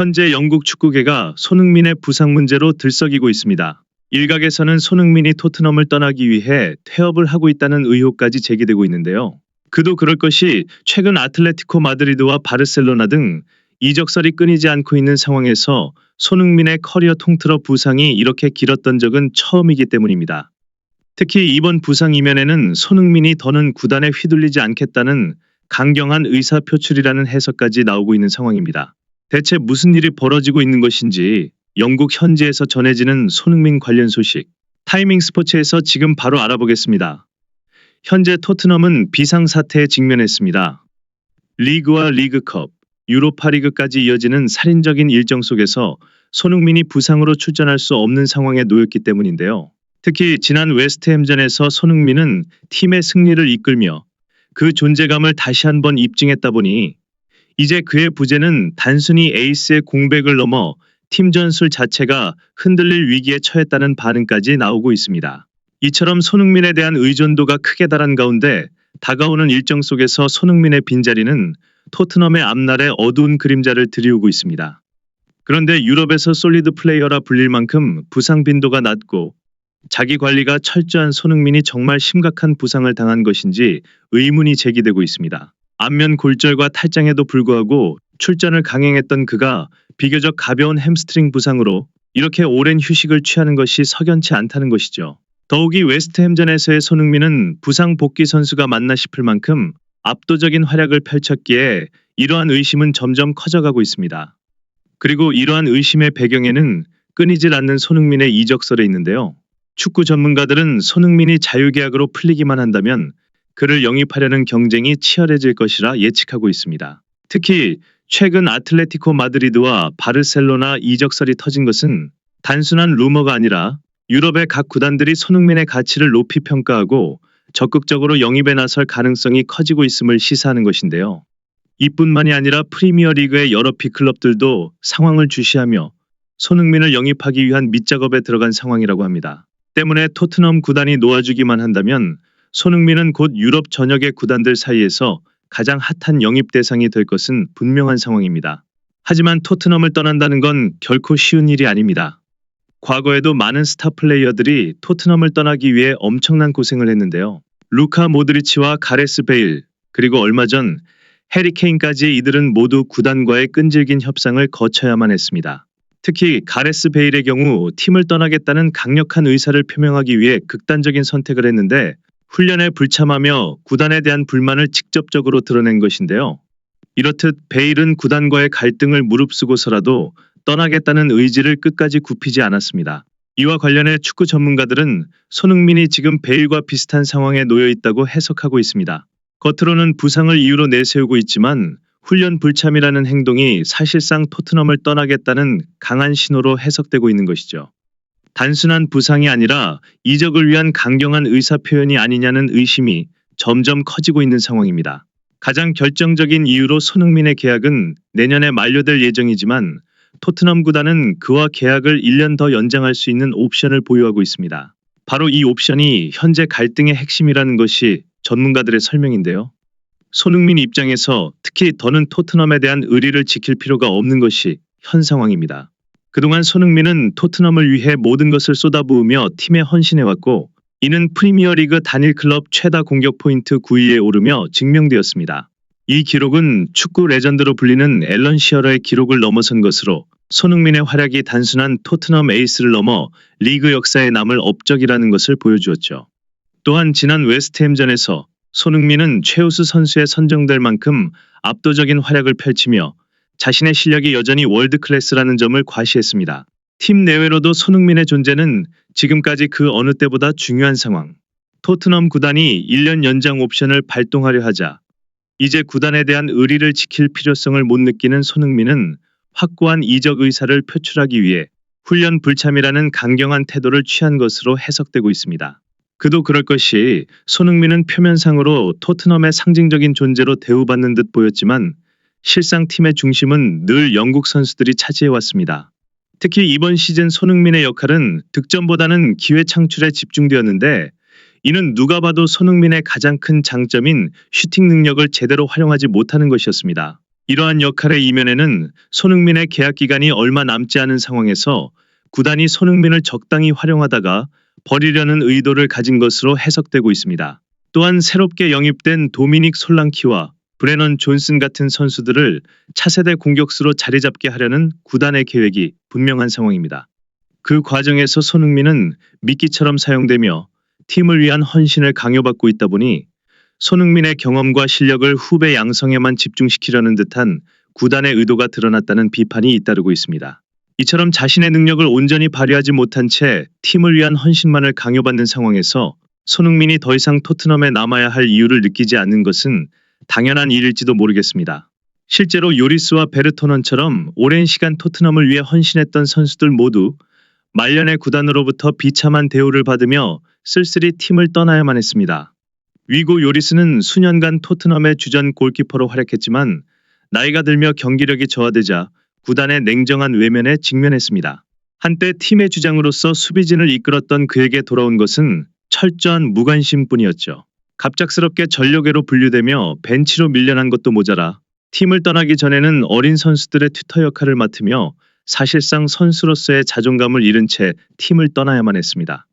현재 영국 축구계가 손흥민의 부상 문제로 들썩이고 있습니다. 일각에서는 손흥민이 토트넘을 떠나기 위해 퇴업을 하고 있다는 의혹까지 제기되고 있는데요. 그도 그럴 것이 최근 아틀레티코 마드리드와 바르셀로나 등 이적설이 끊이지 않고 있는 상황에서 손흥민의 커리어 통틀어 부상이 이렇게 길었던 적은 처음이기 때문입니다. 특히 이번 부상 이면에는 손흥민이 더는 구단에 휘둘리지 않겠다는 강경한 의사 표출이라는 해석까지 나오고 있는 상황입니다. 대체 무슨 일이 벌어지고 있는 것인지 영국 현지에서 전해지는 손흥민 관련 소식, 타이밍 스포츠에서 지금 바로 알아보겠습니다. 현재 토트넘은 비상사태에 직면했습니다. 리그와 리그컵, 유로파리그까지 이어지는 살인적인 일정 속에서 손흥민이 부상으로 출전할 수 없는 상황에 놓였기 때문인데요. 특히 지난 웨스트햄전에서 손흥민은 팀의 승리를 이끌며 그 존재감을 다시 한번 입증했다 보니 이제 그의 부재는 단순히 에이스의 공백을 넘어 팀 전술 자체가 흔들릴 위기에 처했다는 반응까지 나오고 있습니다. 이처럼 손흥민에 대한 의존도가 크게 달한 가운데 다가오는 일정 속에서 손흥민의 빈자리는 토트넘의 앞날에 어두운 그림자를 드리우고 있습니다. 그런데 유럽에서 솔리드 플레이어라 불릴 만큼 부상 빈도가 낮고 자기 관리가 철저한 손흥민이 정말 심각한 부상을 당한 것인지 의문이 제기되고 있습니다. 안면 골절과 탈장에도 불구하고 출전을 강행했던 그가 비교적 가벼운 햄스트링 부상으로 이렇게 오랜 휴식을 취하는 것이 석연치 않다는 것이죠. 더욱이 웨스트햄전에서의 손흥민은 부상 복귀 선수가 맞나 싶을 만큼 압도적인 활약을 펼쳤기에 이러한 의심은 점점 커져가고 있습니다. 그리고 이러한 의심의 배경에는 끊이질 않는 손흥민의 이적설이 있는데요. 축구 전문가들은 손흥민이 자유계약으로 풀리기만 한다면 그를 영입하려는 경쟁이 치열해질 것이라 예측하고 있습니다. 특히 최근 아틀레티코 마드리드와 바르셀로나 이적설이 터진 것은 단순한 루머가 아니라 유럽의 각 구단들이 손흥민의 가치를 높이 평가하고 적극적으로 영입에 나설 가능성이 커지고 있음을 시사하는 것인데요. 이뿐만이 아니라 프리미어리그의 여러 빅클럽들도 상황을 주시하며 손흥민을 영입하기 위한 밑작업에 들어간 상황이라고 합니다. 때문에 토트넘 구단이 놓아주기만 한다면 손흥민은 곧 유럽 전역의 구단들 사이에서 가장 핫한 영입 대상이 될 것은 분명한 상황입니다. 하지만 토트넘을 떠난다는 건 결코 쉬운 일이 아닙니다. 과거에도 많은 스타 플레이어들이 토트넘을 떠나기 위해 엄청난 고생을 했는데요. 루카 모드리치와 가레스 베일, 그리고 얼마 전 해리 케인까지 이들은 모두 구단과의 끈질긴 협상을 거쳐야만 했습니다. 특히 가레스 베일의 경우 팀을 떠나겠다는 강력한 의사를 표명하기 위해 극단적인 선택을 했는데 훈련에 불참하며 구단에 대한 불만을 직접적으로 드러낸 것인데요. 이렇듯 베일은 구단과의 갈등을 무릅쓰고서라도 떠나겠다는 의지를 끝까지 굽히지 않았습니다. 이와 관련해 축구 전문가들은 손흥민이 지금 베일과 비슷한 상황에 놓여 있다고 해석하고 있습니다. 겉으로는 부상을 이유로 내세우고 있지만 훈련 불참이라는 행동이 사실상 토트넘을 떠나겠다는 강한 신호로 해석되고 있는 것이죠. 단순한 부상이 아니라 이적을 위한 강경한 의사표현이 아니냐는 의심이 점점 커지고 있는 상황입니다. 가장 결정적인 이유로 손흥민의 계약은 내년에 만료될 예정이지만 토트넘 구단은 그와 계약을 1년 더 연장할 수 있는 옵션을 보유하고 있습니다. 바로 이 옵션이 현재 갈등의 핵심이라는 것이 전문가들의 설명인데요. 손흥민 입장에서 특히 더는 토트넘에 대한 의리를 지킬 필요가 없는 것이 현 상황입니다. 그동안 손흥민은 토트넘을 위해 모든 것을 쏟아부으며 팀에 헌신해왔고 이는 프리미어리그 단일 클럽 최다 공격 포인트 9위에 오르며 증명되었습니다. 이 기록은 축구 레전드로 불리는 앨런 시어러의 기록을 넘어선 것으로 손흥민의 활약이 단순한 토트넘 에이스를 넘어 리그 역사에 남을 업적이라는 것을 보여주었죠. 또한 지난 웨스트햄전에서 손흥민은 최우수 선수에 선정될 만큼 압도적인 활약을 펼치며 자신의 실력이 여전히 월드클래스라는 점을 과시했습니다. 팀 내외로도 손흥민의 존재는 지금까지 그 어느 때보다 중요한 상황. 토트넘 구단이 1년 연장 옵션을 발동하려 하자 이제 구단에 대한 의리를 지킬 필요성을 못 느끼는 손흥민은 확고한 이적 의사를 표출하기 위해 훈련 불참이라는 강경한 태도를 취한 것으로 해석되고 있습니다. 그도 그럴 것이 손흥민은 표면상으로 토트넘의 상징적인 존재로 대우받는 듯 보였지만 실상 팀의 중심은 늘 영국 선수들이 차지해왔습니다. 특히 이번 시즌 손흥민의 역할은 득점보다는 기회 창출에 집중되었는데 이는 누가 봐도 손흥민의 가장 큰 장점인 슈팅 능력을 제대로 활용하지 못하는 것이었습니다. 이러한 역할의 이면에는 손흥민의 계약 기간이 얼마 남지 않은 상황에서 구단이 손흥민을 적당히 활용하다가 버리려는 의도를 가진 것으로 해석되고 있습니다. 또한 새롭게 영입된 도미닉 솔랑키와 브레넌 존슨 같은 선수들을 차세대 공격수로 자리 잡게 하려는 구단의 계획이 분명한 상황입니다. 그 과정에서 손흥민은 미끼처럼 사용되며 팀을 위한 헌신을 강요받고 있다 보니 손흥민의 경험과 실력을 후배 양성에만 집중시키려는 듯한 구단의 의도가 드러났다는 비판이 잇따르고 있습니다. 이처럼 자신의 능력을 온전히 발휘하지 못한 채 팀을 위한 헌신만을 강요받는 상황에서 손흥민이 더 이상 토트넘에 남아야 할 이유를 느끼지 않는 것은 당연한 일일지도 모르겠습니다. 실제로 요리스와 베르토넌처럼 오랜 시간 토트넘을 위해 헌신했던 선수들 모두 말년의 구단으로부터 비참한 대우를 받으며 쓸쓸히 팀을 떠나야만 했습니다. 위고 요리스는 수년간 토트넘의 주전 골키퍼로 활약했지만 나이가 들며 경기력이 저하되자 구단의 냉정한 외면에 직면했습니다. 한때 팀의 주장으로서 수비진을 이끌었던 그에게 돌아온 것은 철저한 무관심뿐이었죠. 갑작스럽게 전력외로 분류되며 벤치로 밀려난 것도 모자라 팀을 떠나기 전에는 어린 선수들의 튜터 역할을 맡으며 사실상 선수로서의 자존감을 잃은 채 팀을 떠나야만 했습니다.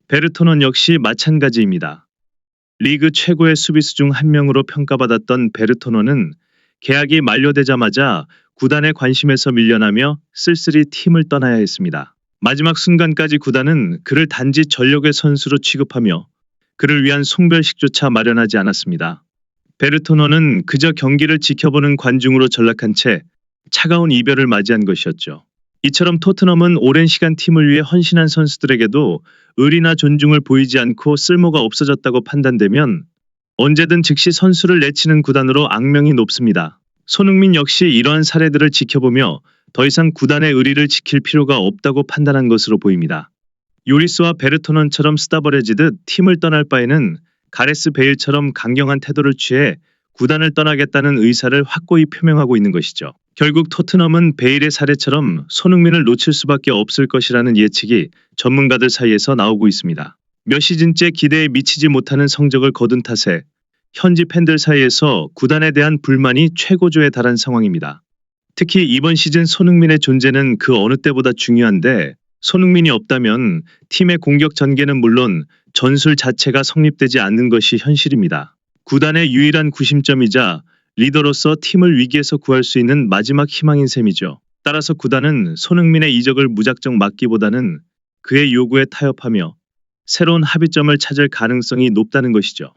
베르토넌 역시 마찬가지입니다. 리그 최고의 수비수 중 한 명으로 평가받았던 베르토넌은 계약이 만료되자마자 구단의 관심에서 밀려나며 쓸쓸히 팀을 떠나야 했습니다. 마지막 순간까지 구단은 그를 단지 전력의 선수로 취급하며 그를 위한 송별식조차 마련하지 않았습니다. 베르토너는 그저 경기를 지켜보는 관중으로 전락한 채 차가운 이별을 맞이한 것이었죠. 이처럼 토트넘은 오랜 시간 팀을 위해 헌신한 선수들에게도 의리나 존중을 보이지 않고 쓸모가 없어졌다고 판단되면 언제든 즉시 선수를 내치는 구단으로 악명이 높습니다. 손흥민 역시 이러한 사례들을 지켜보며 더 이상 구단의 의리를 지킬 필요가 없다고 판단한 것으로 보입니다. 요리스와 베르토넌처럼 쓰다버려지듯 팀을 떠날 바에는 가레스 베일처럼 강경한 태도를 취해 구단을 떠나겠다는 의사를 확고히 표명하고 있는 것이죠. 결국 토트넘은 베일의 사례처럼 손흥민을 놓칠 수밖에 없을 것이라는 예측이 전문가들 사이에서 나오고 있습니다. 몇 시즌째 기대에 미치지 못하는 성적을 거둔 탓에 현지 팬들 사이에서 구단에 대한 불만이 최고조에 달한 상황입니다. 특히 이번 시즌 손흥민의 존재는 그 어느 때보다 중요한데 손흥민이 없다면 팀의 공격 전개는 물론 전술 자체가 성립되지 않는 것이 현실입니다. 구단의 유일한 구심점이자 리더로서 팀을 위기에서 구할 수 있는 마지막 희망인 셈이죠. 따라서 구단은 손흥민의 이적을 무작정 막기보다는 그의 요구에 타협하며 새로운 합의점을 찾을 가능성이 높다는 것이죠.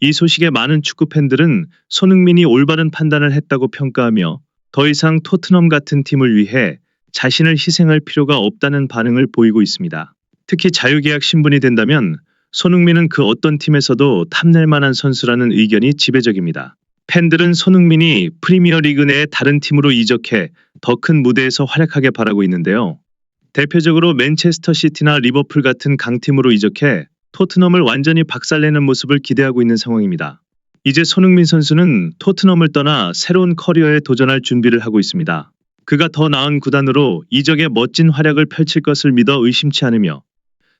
이 소식에 많은 축구 팬들은 손흥민이 올바른 판단을 했다고 평가하며 더 이상 토트넘 같은 팀을 위해 자신을 희생할 필요가 없다는 반응을 보이고 있습니다. 특히 자유계약 신분이 된다면 손흥민은 그 어떤 팀에서도 탐낼 만한 선수라는 의견이 지배적입니다. 팬들은 손흥민이 프리미어리그 내의 다른 팀으로 이적해 더 큰 무대에서 활약하게 바라고 있는데요. 대표적으로 맨체스터 시티나 리버풀 같은 강팀으로 이적해 토트넘을 완전히 박살내는 모습을 기대하고 있는 상황입니다. 이제 손흥민 선수는 토트넘을 떠나 새로운 커리어에 도전할 준비를 하고 있습니다. 그가 더 나은 구단으로 이적의 멋진 활약을 펼칠 것을 믿어 의심치 않으며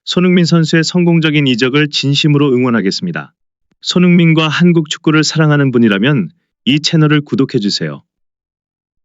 손흥민 선수의 성공적인 이적을 진심으로 응원하겠습니다. 손흥민과 한국 축구를 사랑하는 분이라면 이 채널을 구독해주세요.